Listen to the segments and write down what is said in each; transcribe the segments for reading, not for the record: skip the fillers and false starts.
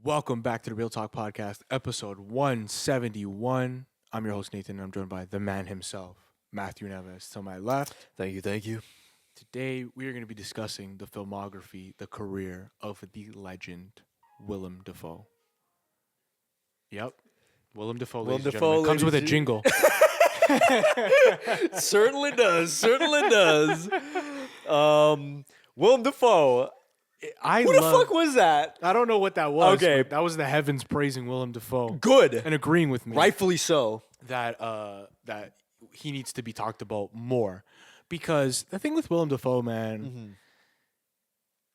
Welcome back to the Real Talk Podcast, episode 171. I'm your host, Nathan, and I'm joined by the man himself, Matthew Neves. To my left, Thank you. today we are going to be discussing the filmography, the career of the legend, Willem Dafoe. Yep, Willem Dafoe, Willem ladies and Dafoe, gentlemen. Comes with a ladies jingle. Certainly does. Willem Dafoe. Who the fuck was that? I don't know what that was. Okay. But that was the heavens praising Willem Dafoe Good. and agreeing with me. Rightfully so. that he needs to be talked about more, because the thing with Willem Dafoe, man,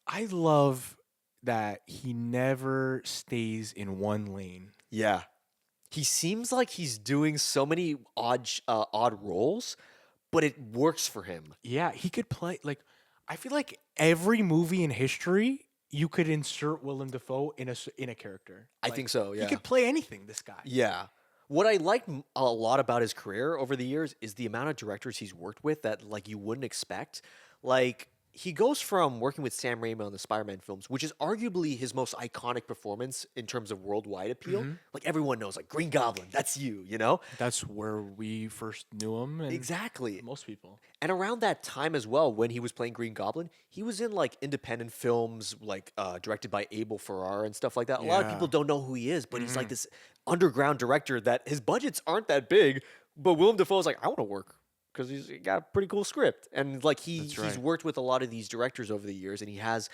I love that he never stays in one lane. Yeah. He seems like he's doing so many odd roles, but it works for him. Yeah, he could play I feel like every movie in history you could insert Willem Dafoe in a character. I think so, yeah. He could play anything, this guy. Yeah. What I like a lot about his career over the years is the amount of directors he's worked with that you wouldn't expect. Like, he goes from working with Sam Raimi on the Spider-Man films, which is arguably his most iconic performance in terms of worldwide appeal. Like, everyone knows, Green Goblin, that's you know? That's where we first knew him. And Exactly. most people. And around that time as well, when he was playing Green Goblin, he was in independent films, directed by Abel Ferrara and stuff like that. A lot of Yeah. people don't know who he is, but he's this underground director that his budgets aren't that big. But Willem Dafoe's I want to work because he's got a pretty cool script, and he's worked with a lot of these directors over the years, and he has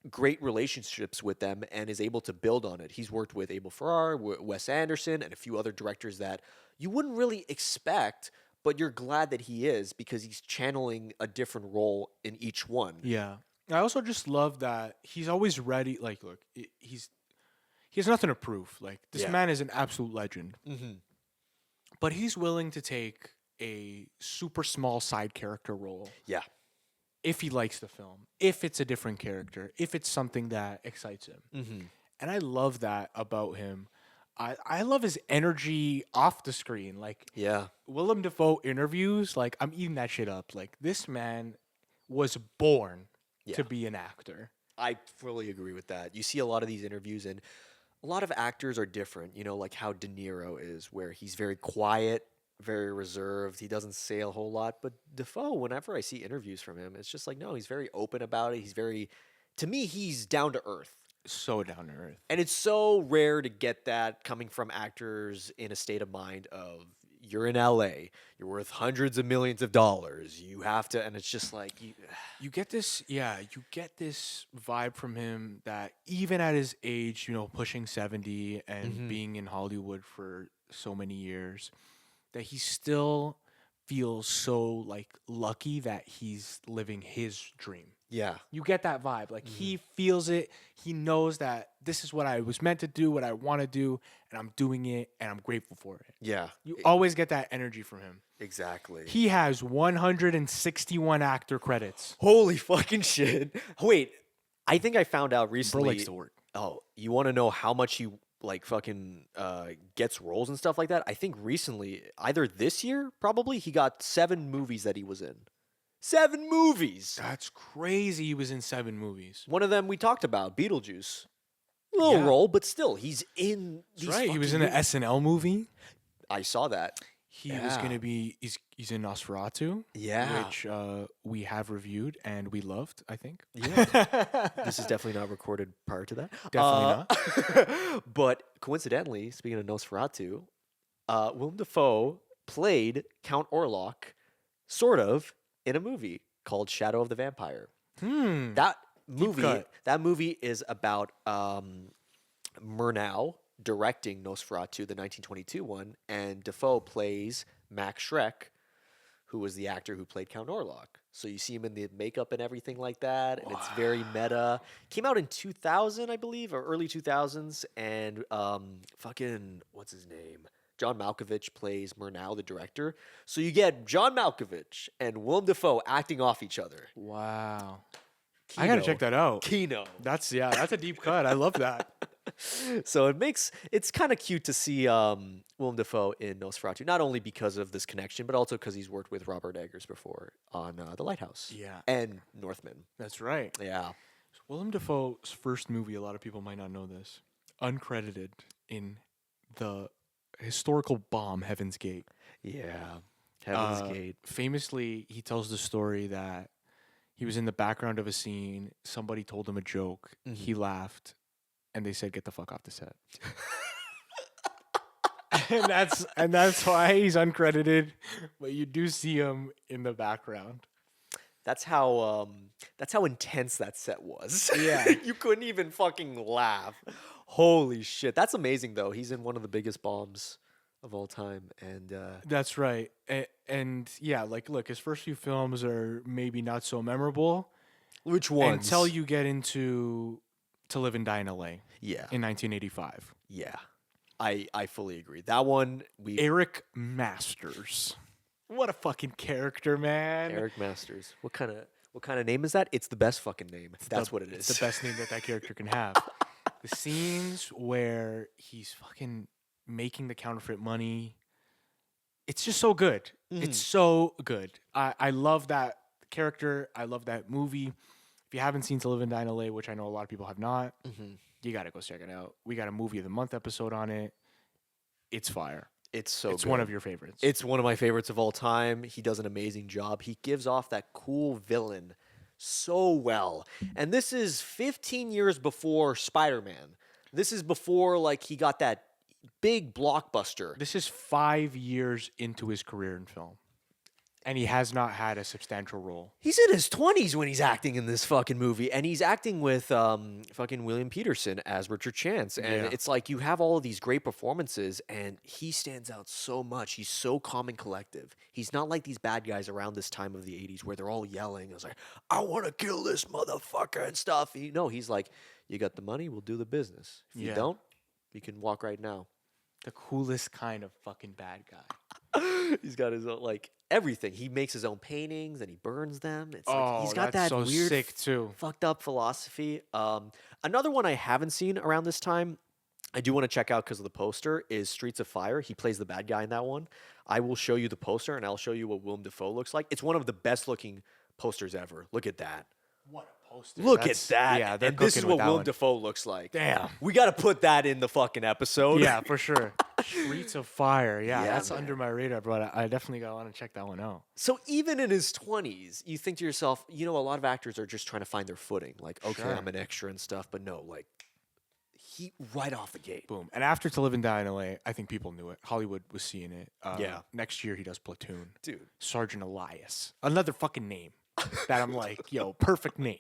great relationships with them and is able to build on it. He's worked with Abel Ferrara, Wes Anderson, and a few other directors that you wouldn't really expect, but you're glad that he is because he's channeling a different role in each one. Yeah. I also just love that he's always ready. He has nothing to prove. This Yeah. man is an absolute legend. But he's willing to take a super small side character role Yeah. if he likes the film, if it's a different character, if it's something that excites him. And I love that about him. I love his energy off the screen. Yeah. Willem Dafoe interviews, I'm eating that shit up. This man was born to be an actor. I fully agree with that. You see a lot of these interviews, and a lot of actors are different, like how De Niro is, where he's very quiet, very reserved. He doesn't say a whole lot. But Dafoe, whenever I see interviews from him, it's just no, he's very open about it. To me, he's down to earth. So down to earth. And it's so rare to get that coming from actors in a state of mind of, you're in LA, you're worth hundreds of millions of dollars, you have to, and it's just you get this vibe from him that even at his age, pushing 70 and being in Hollywood for so many years, that he still feels so lucky that he's living his dream. Yeah. You get that vibe. He feels it. He knows that this is what I was meant to do, what I want to do, and I'm doing it, and I'm grateful for it. Yeah. You always get that energy from him. Exactly. He has 161 actor credits. Holy fucking shit. Wait, I think I found out recently. Bro likes to work. Oh, you want to know how much he gets roles and stuff like that? I think recently, either this year, probably, he got 7 movies that he was in. 7 movies. That's crazy. He was in 7 movies. One of them we talked about, Beetlejuice. Little role, but still, he's in. That's right. He was in an SNL movie. I saw that. He was going to be. He's in Nosferatu. Yeah. Which we have reviewed and we loved, I think. Yeah. This is definitely not recorded prior to that. Definitely not. But coincidentally, speaking of Nosferatu, Willem Dafoe played Count Orlok, sort of, in a movie called Shadow of the Vampire. That movie is about Murnau directing Nosferatu, the 1922 one, and Dafoe plays Max Schreck, who was the actor who played Count Orlok. So you see him in the makeup and everything like that, and it's very meta. Came out in 2000, I believe, or early 2000s, and what's his name? John Malkovich plays Murnau, the director. So you get John Malkovich and Willem Dafoe acting off each other. Wow. I got to check that out. Kino. That's a deep cut. I love that. So it's kind of cute to see Willem Dafoe in Nosferatu, not only because of this connection, but also because he's worked with Robert Eggers before on The Lighthouse. Yeah. And Northman. That's right. Yeah. Willem Dafoe's first movie, a lot of people might not know this, uncredited in the historical bomb Heaven's Gate. Yeah. Heaven's Gate. Famously, he tells the story that he was in the background of a scene. Somebody told him a joke. He laughed, and they said, "Get the fuck off the set." and that's why he's uncredited, but you do see him in the background. That's how intense that set was. Yeah. You couldn't even fucking laugh. Holy shit. That's amazing though. He's in one of the biggest bombs of all time, and That's right. And yeah, like, look, his first few films are maybe not so memorable. Which ones? Until you get into To Live and Die in L.A. Yeah. In 1985. Yeah. I fully agree. That one, Eric Masters. What a fucking character, man. Eric Masters. What kind of name is that? It's the best fucking name. That's what it is. It's the best name that character can have. The scenes where he's fucking making the counterfeit money, it's just so good. It's so good. I love that character. I love that movie. If you haven't seen To Live and Die in LA, which I know a lot of people have not, you got to go check it out. We got a Movie of the Month episode on it. It's fire. It's good. One of your favorites. It's one of my favorites of all time. He does an amazing job. He gives off that cool villain so well. And this is 15 years before Spider-Man. This is before like he got that big blockbuster. This is 5 years into his career in film. And he has not had a substantial role. He's in his 20s when he's acting in this fucking movie. And he's acting with fucking William Peterson as Richard Chance. And it's like you have all of these great performances and he stands out so much. He's so calm and collective. He's not like these bad guys around this time of the 80s where they're all yelling. It's like, I want to kill this motherfucker and stuff. He's like, you got the money, we'll do the business. If you don't, you can walk right now. The coolest kind of fucking bad guy. He's got his own, like, everything. He makes his own paintings and he burns them. It's like he's got that's that so weird, sick too. fucked up philosophy. Another one I haven't seen around this time, I do want to check out because of the poster, is Streets of Fire. He plays the bad guy in that one. I will show you the poster and I'll show you what Willem Dafoe looks like. It's one of the best looking posters ever. Look at that. What a poster. Look at that. Yeah, and this is what Willem Dafoe looks like. Damn. We got to put that in the fucking episode. Yeah, for sure. Streets of Fire. Yeah, that's man. under my radar, but I definitely want to check that one out. So even in his 20s, you think to yourself, a lot of actors are just trying to find their footing. Like, okay, Sure. I'm an extra and stuff. But no, like, he right off the gate. Boom. And after To Live and Die in LA, I think people knew it. Hollywood was seeing it. Next year, he does Platoon. Dude. Sergeant Elias. Another fucking name that I'm like, yo, perfect name.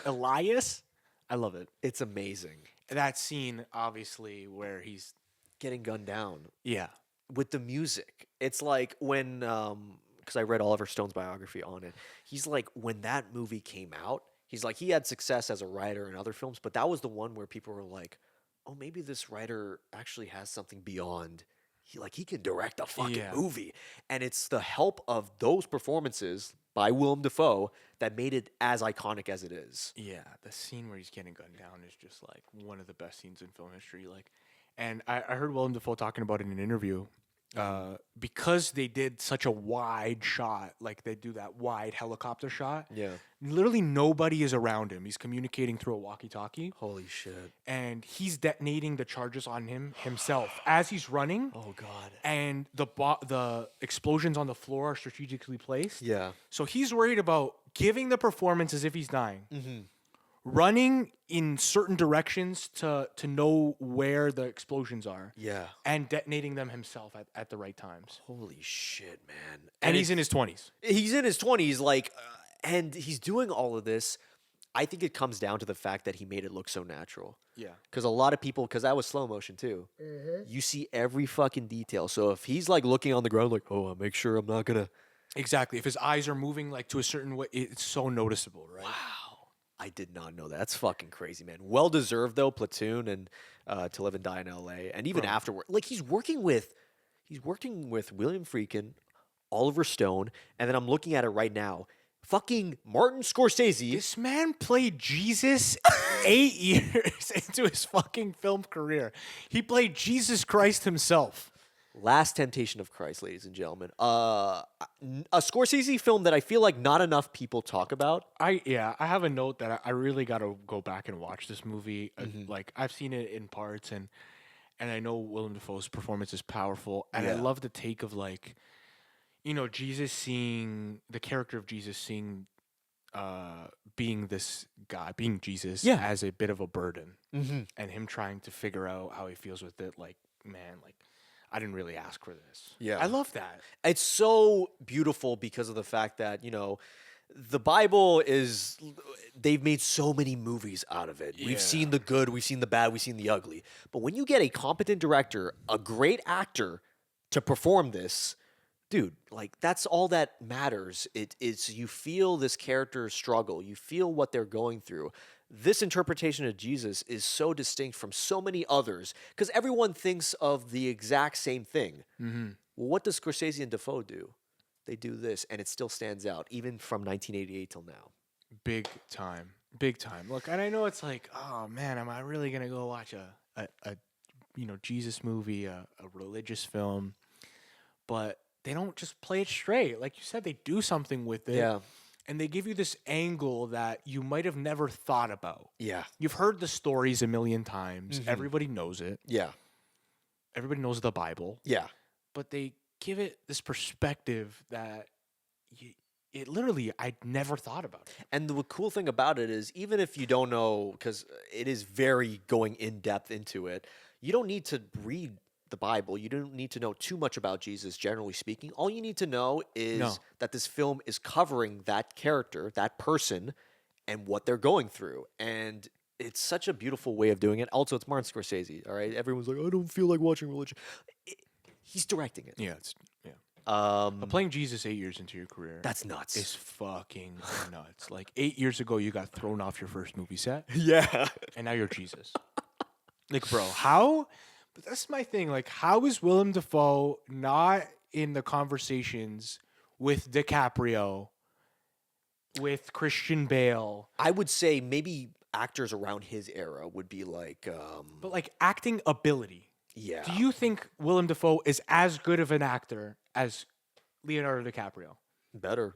Elias? I love it. It's amazing. That scene, obviously, where he's Getting gunned down. Yeah. With the music. It's like when, because I read Oliver Stone's biography on it. He's like, when that movie came out, he's like, he had success as a writer in other films, but that was the one where people were like, oh, maybe this writer actually has something beyond. He can direct a fucking movie. And it's the help of those performances by Willem Dafoe that made it as iconic as it is. Yeah, the scene where he's getting gunned down is just like one of the best scenes in film history. And I heard Willem Dafoe talking about it in an interview. Because they did such a wide shot, like they do that wide helicopter shot. Yeah. Literally nobody is around him. He's communicating through a walkie-talkie. Holy shit. And he's detonating the charges on himself as he's running. Oh, God. And the explosions on the floor are strategically placed. Yeah. So he's worried about giving the performance as if he's dying. Mm-hmm. Running in certain directions to know where the explosions are. Yeah. And detonating them himself at the right times. Holy shit, man. And he's in his 20s. He's in his 20s, like, and he's doing all of this. I think it comes down to the fact that he made it look so natural. Yeah. Because a lot of people, because that was slow motion too, you see every fucking detail. So if he's like looking on the ground, like, oh, I'll make sure I'm not going to. Exactly. If his eyes are moving like to a certain way, it's so noticeable, right? Wow. I did not know that. That's fucking crazy, man. Well deserved though, Platoon and To Live and Die in L.A. And even afterward, like he's working with William Friedkin, Oliver Stone, and then I'm looking at it right now. Fucking Martin Scorsese. This man played Jesus 8 years into his fucking film career. He played Jesus Christ himself. Last Temptation of Christ, ladies and gentlemen. A Scorsese film that I feel like not enough people talk about. I have a note that I really got to go back and watch this movie. Like I've seen it in parts, and I know Willem Dafoe's performance is powerful, and I Yeah. love the take of like, Jesus seeing the character of Jesus seeing being this guy, being Jesus, Yeah. as a bit of a burden, and him trying to figure out how he feels with it. Like, man, like I didn't really ask for this. Yeah. I love that. It's so beautiful because of the fact that, the Bible is, they've made so many movies out of it. Yeah. We've seen the good, we've seen the bad, we've seen the ugly. But when you get a competent director, a great actor to perform this, dude, like that's all that matters. It's you feel this character struggle, you feel what they're going through. This interpretation of Jesus is so distinct from so many others because everyone thinks of the exact same thing. Well, what does Scorsese and Dafoe do? They do this, and it still stands out, even from 1988 till now. Big time. Big time. Look, and I know it's like, oh man, am I really gonna go watch a Jesus movie, a religious film? But they don't just play it straight. Like you said, they do something with it. Yeah. And they give you this angle that you might have never thought about. Yeah. You've heard the stories a million times. Everybody knows it. Yeah. Everybody knows the Bible. Yeah. But they give it this perspective that it literally I'd never thought about it. And the cool thing about it is, even if you don't know, because it is very going in depth into it, you don't need to read the Bible. You don't need to know too much about Jesus, generally speaking. All you need to know is that this film is covering that character, that person, and what they're going through. And it's such a beautiful way of doing it. Also, it's Martin Scorsese, all right? Everyone's like, I don't feel like watching religion. He's directing it. Yeah, But playing Jesus 8 years into your career. That's nuts. Is fucking nuts. Like 8 years ago, you got thrown off your first movie set. Yeah. And now you're Jesus. Like, bro, how? But that's my thing. Like, how is Willem Dafoe not in the conversations with DiCaprio, with Christian Bale? I would say maybe actors around his era would be like, But like acting ability. yeah. Do you think Willem Dafoe is as good of an actor as Leonardo DiCaprio? Better.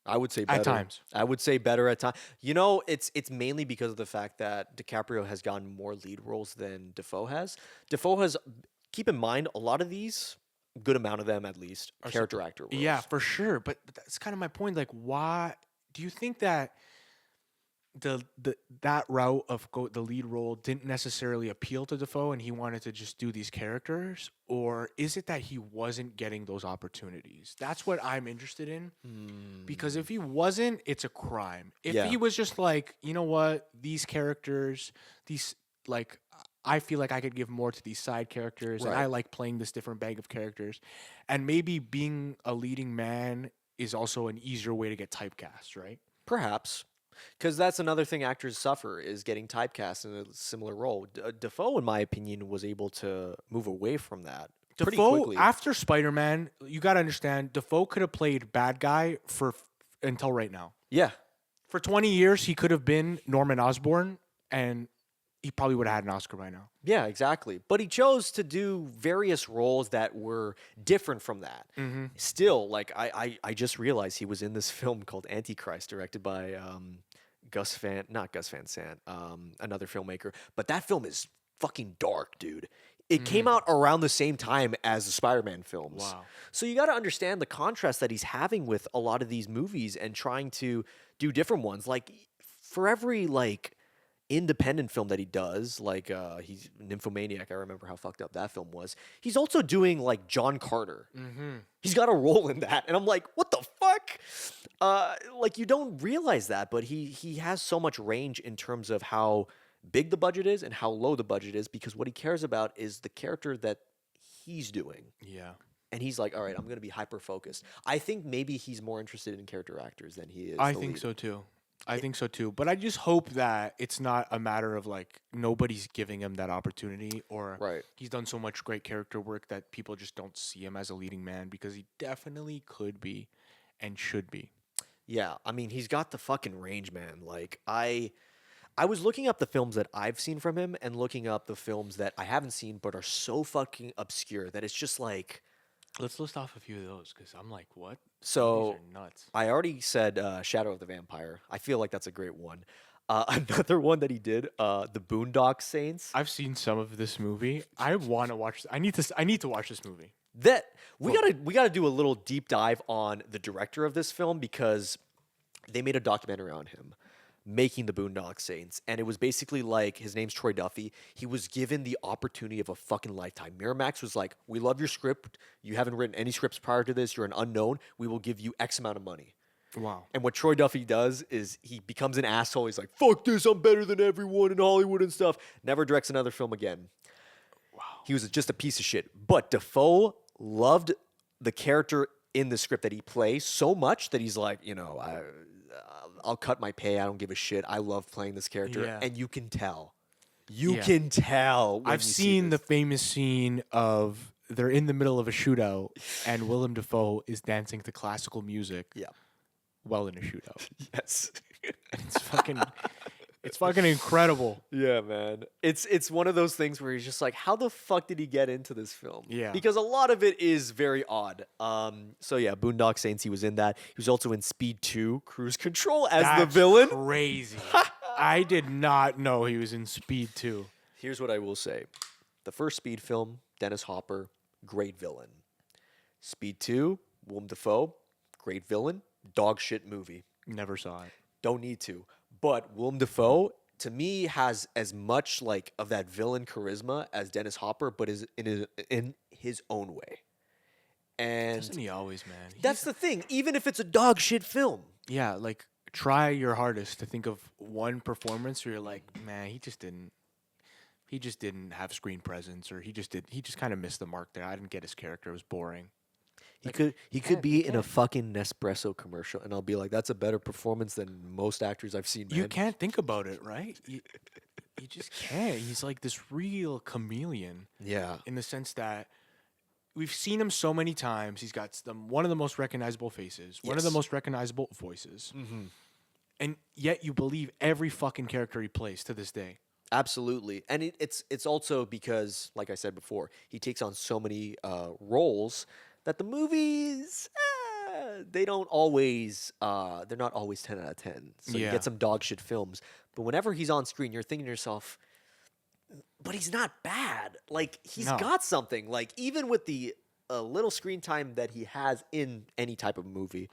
I would say better. At times. I would say better at times. It's mainly because of the fact that DiCaprio has gotten more lead roles than Dafoe has. Dafoe has, keep in mind, a lot of these, good amount of them at least, are character actor roles. Yeah, for sure. But that's kind of my point. Like, why do you think that that route of the lead role didn't necessarily appeal to Dafoe and he wanted to just do these characters? Or is it that he wasn't getting those opportunities? That's what I'm interested in. Because if he wasn't, it's a crime. If he was just like, you know what, these characters, like, I feel like I could give more to these side characters, and I like playing this different bag of characters. And maybe being a leading man is also an easier way to get typecast, right? Perhaps. Because that's another thing actors suffer, is getting typecast in a similar role. Dafoe, in my opinion, was able to move away from that pretty Dafoe, quickly. after Spider-Man, you got to understand, Dafoe could have played bad guy until right now. Yeah. For 20 years, he could have been Norman Osborn, and he probably would have had an Oscar by now. Yeah, exactly. But he chose to do various roles that were different from that. Still, like, I just realized he was in this film called Antichrist, directed by not Gus Van Sant, another filmmaker. But that film is fucking dark, dude. It came out around the same time as the Spider-Man films. Wow. So you got to understand the contrast that he's having with a lot of these movies and trying to do different ones. Like, for every, like, independent film that he does, like he's Nymphomaniac, I remember how fucked up that film was. He's also doing like John Carter. He's got a role in that, and I'm like, what the fuck? Like, you don't realize that, but he has so much range in terms of how big the budget is and how low the budget is, because what he cares about is the character that he's doing. Yeah. And he's like, all right, I'm going to be hyper focused. I think maybe he's more interested in character actors than he is. I think so too. But I just hope that it's not a matter of like nobody's giving him that opportunity, or he's done so much great character work that people just don't see him as a leading man, because he definitely could be and should be. Yeah, I mean, he's got the fucking range, man. Like, I was looking up the films that I've seen from him and looking up the films that I haven't seen but are so fucking obscure that it's just like. Let's list off a few of those because I'm like, what? So These are nuts. I already said Shadow of the Vampire. I feel like that's a great one. Another one that he did, The Boondock Saints. I've seen some of this movie. I want to watch. I need to watch this movie. That we gotta do a little deep dive on the director of this film because they made a documentary on him making the Boondock Saints, and it was basically like his name's Troy Duffy. He was given the opportunity of a fucking lifetime. Miramax was like, "We love your script. You haven't written any scripts prior to this. You're an unknown. We will give you X amount of money." Wow. And what Troy Duffy does is he becomes an asshole. He's like, "Fuck this. I'm better than everyone in Hollywood and stuff." Never directs another film again. Wow. He was just a piece of shit. But Dafoe loved the character in the script that he plays so much that he's like, I'll cut my pay. I don't give a shit. I love playing this character. Yeah. And you can tell. You can tell. When I've you seen see the this. famous scene of they're in the middle of a shootout and Willem Dafoe is dancing to classical music. Yeah. While in a shootout. Yes. It's fucking incredible. Yeah, man. It's one of those things where he's just like, how the fuck did he get into this film? Yeah. Because a lot of it is very odd. So yeah, Boondock Saints, he was in that. He was also in Speed 2, Cruise Control as the That's villain. Crazy. I did not know he was in Speed 2. Here's what I will say. The first Speed film, Dennis Hopper, great villain. Speed 2, Willem Dafoe, great villain. Dog shit movie. Never saw it. Don't need to. But Willem Dafoe, to me, has as much like of that villain charisma as Dennis Hopper, but is in his own way. And Doesn't he always, man? that's the thing. Even if it's a dog shit film, Yeah, like try your hardest to think of one performance where you're like, man, he just didn't have screen presence, or he just kind of missed the mark there. I didn't get his character. It was boring. he could be in a fucking Nespresso commercial, and I'll be like, that's a better performance than most actors I've seen. Man. You can't think about it, right? You just can't. He's like this real chameleon Yeah. in the sense that we've seen him so many times. He's got one of the most recognizable faces, one of the Yes. most recognizable voices, Mm-hmm. and yet you believe every fucking character he plays to this day. Absolutely, and it's also because, like I said before, he takes on so many roles that the movies they don't always they're not always 10 out of 10. So you Yeah. get some dog shit films, but whenever he's on screen, you're thinking to yourself, but he's not bad. Like he's No. got something. Like even with the little screen time that he has in any type of movie.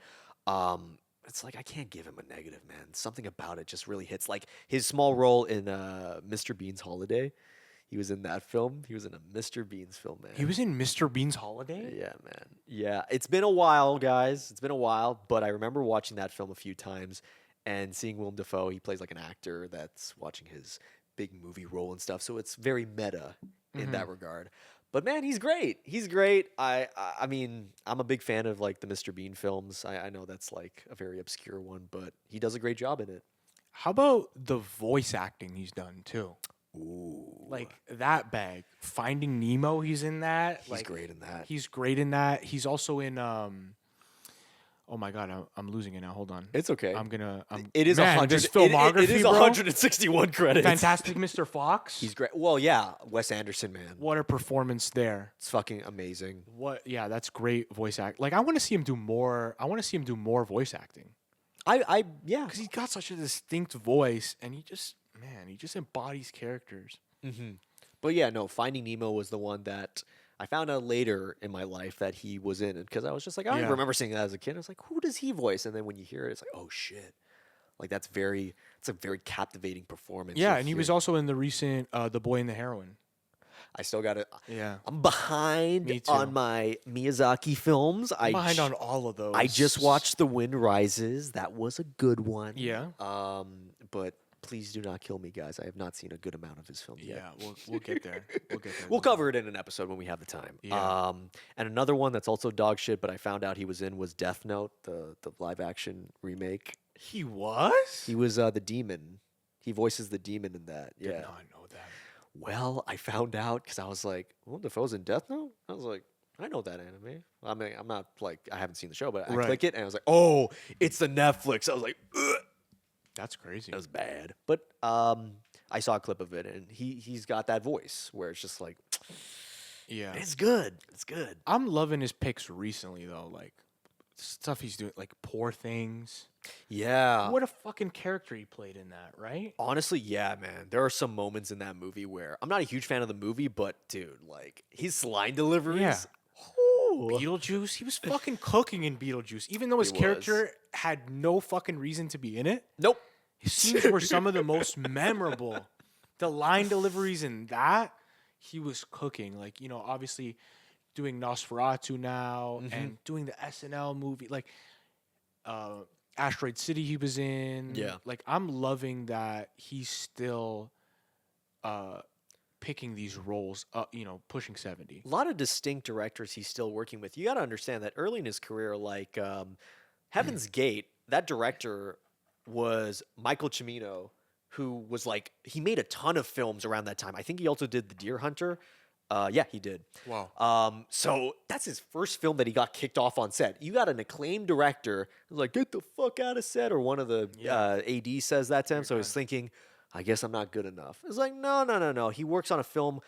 It's like I can't give him a negative, man. Something about it just really hits. Like his small role in Mr. Bean's Holiday, he was in that film. He was in a Mr. Bean's film, man. He was in Mr. Bean's Holiday? Yeah, man. Yeah, it's been a while, guys. It's been a while, but I remember watching that film a few times and seeing Willem Dafoe. He plays like an actor that's watching his big movie role and stuff. So it's very meta in that regard. But man, he's great. He's great. I mean, I'm a big fan of like the Mr. Bean films. I know that's like a very obscure one, but he does a great job in it. How about the voice acting he's done too? Ooh, Like that bag. Finding Nemo, he's in that. he's Like, great in that. He's great in that. He's also in oh my god, I'm losing it now. Hold on. It's okay. It is man, 100. this filmography, it is bro. 161 credits. Fantastic Mr. Fox. He's great. Well, yeah, Wes Anderson, man. What a performance there. It's fucking amazing. Yeah, that's great voice act. Like I want to see him do more. I want to see him do more voice acting. Yeah. Because he's got such a distinct voice, and he just embodies characters. Mm-hmm. But yeah, no, Finding Nemo was the one that I found out later in my life that he was in, because I was just like, I Yeah. remember seeing that as a kid. I was like, who does he voice? And then when you hear it, it's like, oh shit, like it's a very captivating performance. Yeah, You and he hear- was also in the recent The Boy and the Heroine. I still got it. Yeah, I'm behind Me too. on my Miyazaki films. I'm behind on all of those. I just watched The Wind Rises. That was a good one. Yeah. But please do not kill me, guys. I have not seen a good amount of his films yet. Yeah, we'll get there. We'll get there. We'll cover it in an episode when we have the time. Yeah. And another one that's also dog shit, but I found out he was in, was Death Note, the live action remake. He was. He was the demon. He voices the demon in that. Did Yeah. not know that. Well, I found out because I was like, "Oh, Dafoe's in Death Note." I was like, "I know that anime." I mean, I'm not like I haven't seen the show, but I Right. click it and I was like, "Oh, it's the Netflix." I was like, "Ugh." That's crazy. It was bad. But I saw a clip of it, and he's got that voice where it's just like, Yeah. it's good. It's good. I'm loving his picks recently though, like stuff he's doing, like Poor Things. Yeah. What a fucking character he played in that, right? Honestly, yeah, man. There are some moments in that movie where I'm not a huge fan of the movie, but dude, like his line deliveries. Yeah. Ooh. Beetlejuice, he was fucking cooking in Beetlejuice, even though his He character had no fucking reason to be in it. Nope. His scenes were some of the most memorable. The line deliveries in that, he was cooking. Like, you know, obviously doing Nosferatu now and doing the SNL movie, like Asteroid City he was in. Yeah. Like, I'm loving that he's still picking these roles, you know, pushing 70. A lot of distinct directors he's still working with. You got to understand that early in his career, like Heaven's Gate, that director was Michael Cimino, who was like, he made a ton of films around that time. I think he also did The Deer Hunter. Yeah, he did. Wow. So that's his first film that he got kicked off on set. You got an acclaimed director who's like, get the fuck out of set, or one of the AD says that to him. So he's thinking, I guess I'm not good enough. It's like, no. He works on a film,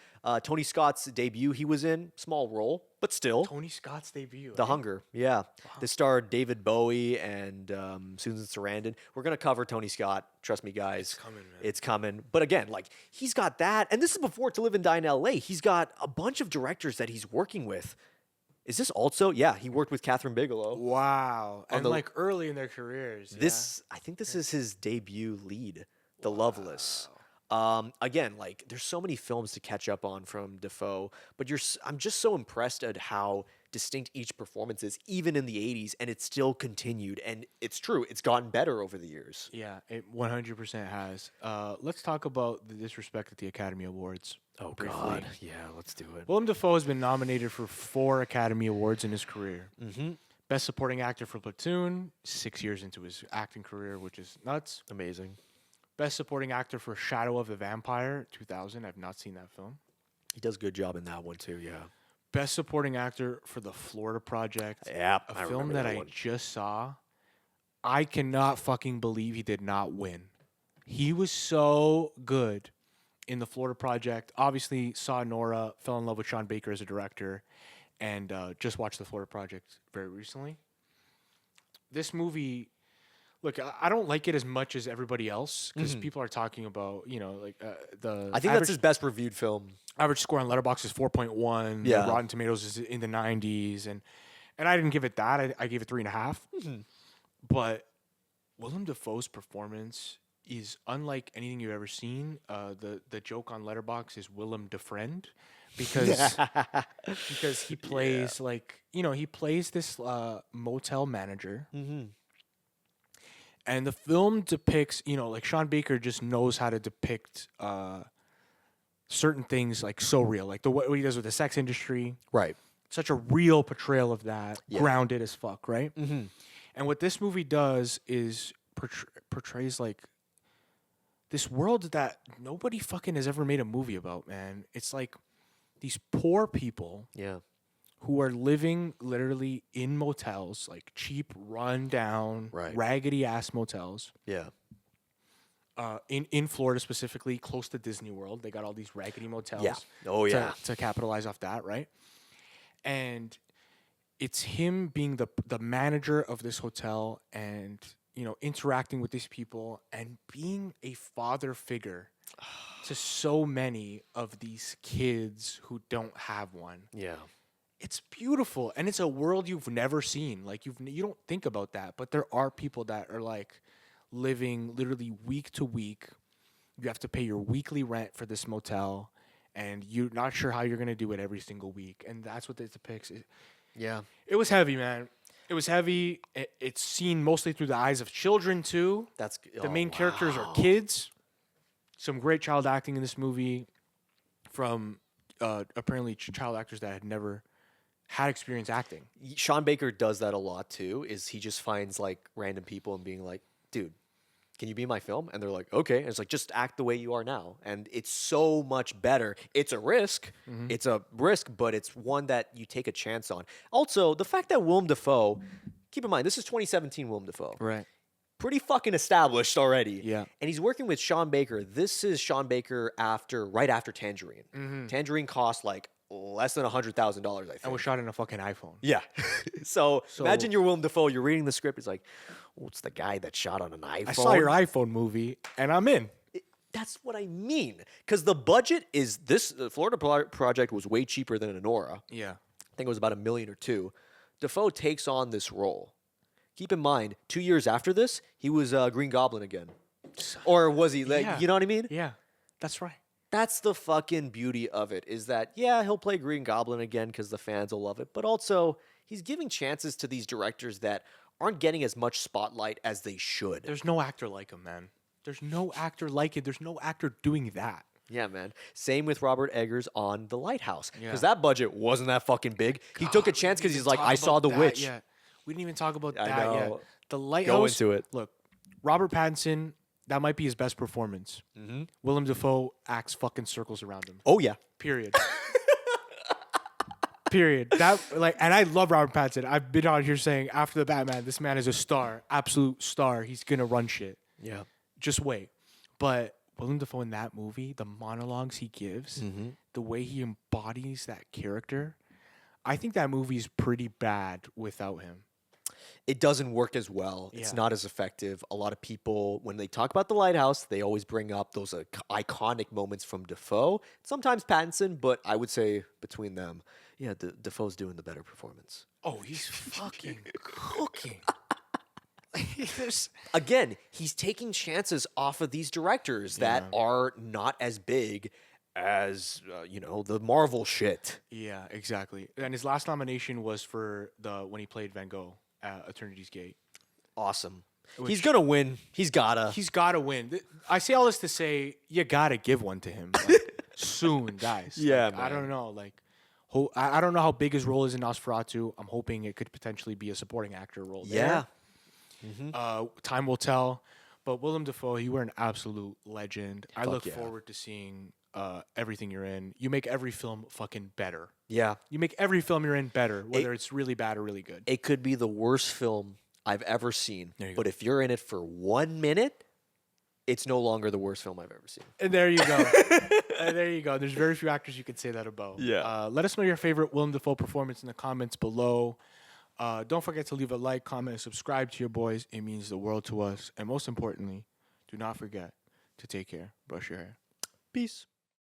Tony Scott's debut he was in, small role, but still. Tony Scott's debut. The Hunger, yeah. This starred David Bowie and Susan Sarandon. We're going to cover Tony Scott. Trust me, guys. It's coming, man. It's coming. But again, like, he's got that. And this is before To Live and Die in L.A. He's got a bunch of directors that he's working with. Is this also? Yeah, he worked with Catherine Bigelow. Wow. And like early in their careers. I think this is his debut lead, The Loveless. Again, like, there's so many films to catch up on from Dafoe, but I'm just so impressed at how distinct each performance is, even in the 80s, and it's still continued. And it's true, it's gotten better over the years. Yeah, it 100% has. Let's talk about the disrespect at the Academy Awards. Oh, briefly. God. Yeah, let's do it. Willem Dafoe has been nominated for 4 Academy Awards in his career. Mm-hmm. Best Supporting Actor for Platoon, 6 years into his acting career, which is nuts. Amazing. Best Supporting Actor for Shadow of the Vampire, 2000. I've not seen that film. He does a good job in that one, too, yeah. Best Supporting Actor for The Florida Project. Yeah, a film that I just saw. I cannot fucking believe he did not win. He was so good in The Florida Project. Obviously, saw Nora, fell in love with Sean Baker as a director, and just watched The Florida Project very recently. This movie, look, I don't like it as much as everybody else because people are talking about, you know, like I think that's his best reviewed film. Average score on Letterboxd is 4.1. Yeah. Rotten Tomatoes is in the 90s, and I didn't give it that. I gave it 3.5. But Willem Dafoe's performance is unlike anything you've ever seen. The joke on Letterboxd is Willem Defriend, because he plays like, you know, he plays this motel manager. And the film depicts, you know, like Sean Baker just knows how to depict certain things like so real, like what he does with the sex industry. Right. Such a real portrayal of that, grounded as fuck, right? And what this movie does is portrays like this world that nobody fucking has ever made a movie about, man. It's like these poor people who are living literally in motels, like cheap, run down, raggedy ass motels. Yeah. In Florida specifically, close to Disney World. They got all these raggedy motels. Yeah. Oh, yeah. To capitalize off that, right? And it's him being the manager of this hotel and, you know, interacting with these people and being a father figure to so many of these kids who don't have one. Yeah. It's beautiful, and it's a world you've never seen. Like, you don't think about that, but there are people that are like living literally week to week. You have to pay your weekly rent for this motel, and you're not sure how you're going to do it every single week. And that's what it depicts. It was heavy, man. It was heavy. It's seen mostly through the eyes of children, too. The main characters are kids. Some great child acting in this movie from apparently child actors that had never had experience acting. Sean Baker does that a lot, too, is he just finds, like, random people and being like, dude, can you be in my film? And they're like, okay. And it's like, just act the way you are now. And it's so much better. It's a risk. It's a risk, but it's one that you take a chance on. Also, the fact that Willem Dafoe, keep in mind, this is 2017 Willem Dafoe. Right. pretty fucking established already. Yeah. And he's working with Sean Baker. This is Sean Baker right after Tangerine. Tangerine cost like less than $100,000, I think. And was shot in a fucking iPhone. Yeah. so imagine you're Willem Dafoe. You're reading the script. It's like, oh, it's the guy that shot on an iPhone. I saw your iPhone movie, and I'm in. That's what I mean. Because the budget is this. The Florida project was way cheaper than Anora. Yeah. I think it was about $1 million or $2 million. Dafoe takes on this role. Keep in mind, 2 years after this, he was Green Goblin again. Or was he? Like, Yeah. You know what I mean? Yeah, that's right. That's the fucking beauty of it, is that, yeah, he'll play Green Goblin again because the fans will love it, but also he's giving chances to these directors that aren't getting as much spotlight as they should. There's no actor like him, man. There's no actor like it. There's no actor doing that. Yeah, man. Same with Robert Eggers on The Lighthouse. Yeah. Because that budget wasn't that fucking big. He took a chance because he's like, I saw The Witch. Yeah, we didn't even talk about I that yet. know. The Lighthouse. Go into it. Look, Robert Pattinson, that might be his best performance. Willem Dafoe acts fucking circles around him. Oh, yeah. Period. Period. That and I love Robert Pattinson. I've been out here saying after the Batman, this man is a star, absolute star. He's gonna run shit. Yeah. Just wait. But Willem Dafoe in that movie, the monologues he gives, the way he embodies that character, I think that movie's pretty bad without him. It doesn't work as well. It's Yeah. not as effective. A lot of people, when they talk about The Lighthouse, they always bring up those iconic moments from Dafoe. Sometimes Pattinson, but I would say between them, yeah, Dafoe's doing the better performance. Oh, he's fucking cooking. Again, he's taking chances off of these directors that are not as big as, the Marvel shit. Yeah, exactly. And his last nomination was for when he played Van Gogh at Eternity's Gate. Awesome. He's going to win. He's got to. He's got to win. I say all this to say you got to give one to him like, soon, guys. Yeah, like, man. I don't know. I don't know how big his role is in Nosferatu. I'm hoping it could potentially be a supporting actor role there. Time will tell. But Willem Dafoe, you were an absolute legend. I look forward to seeing everything you're in. You make every film fucking better. Yeah. You make every film you're in better, whether it's really bad or really good. It could be the worst film I've ever seen. But if you're in it for 1 minute, it's no longer the worst film I've ever seen. And there you go. There you go. There's very few actors you could say that about. Yeah. Let us know your favorite Willem Dafoe performance in the comments below. Don't forget to leave a like, comment, and subscribe to your boys. It means the world to us. And most importantly, do not forget to take care. Brush your hair. Peace.